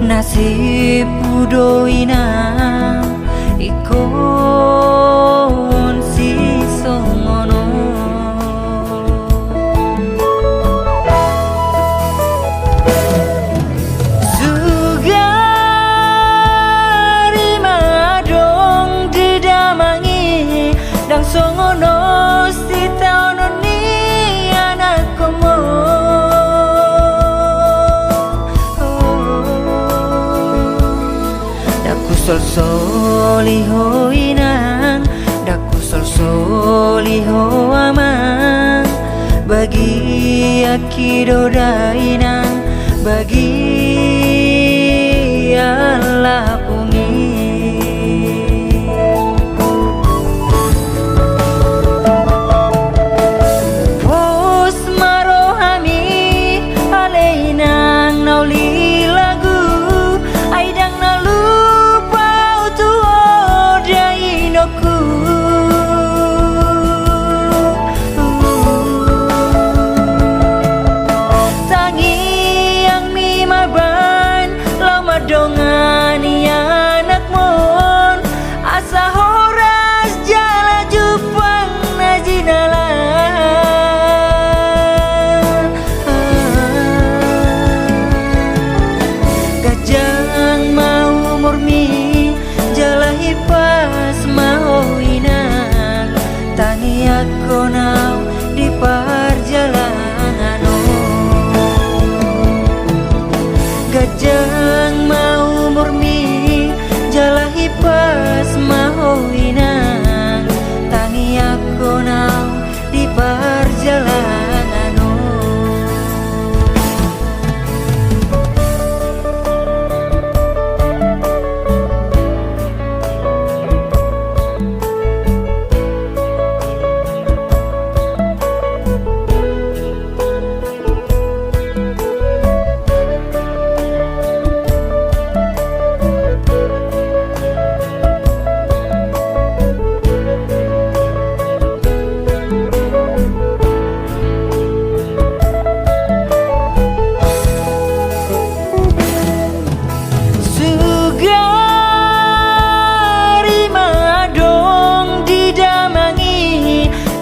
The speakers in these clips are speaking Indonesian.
nasib budoina ikon si songono. Sugari madong didamangi dang songono si taono ni anak komo. Soliho inang daku soliho amang bagi akidoda inang bagi Allah pungi. Pos marohami aleinang nauli lagu aidang nalu dongan ya anak mon asa horas jala jupang najinalan kajang mau murmi jala hipas mau inang tangi aku nau di perjalanan gajang mau murmi jala hipas mau inang tangi aku nau di perjalanan.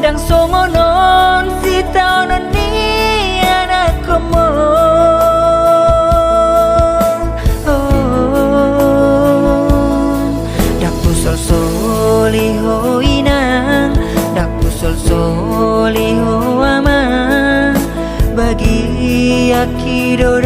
Dang songonon si taonon ni anak komo. Daku soliho inang daku soliho amang bagi akidoda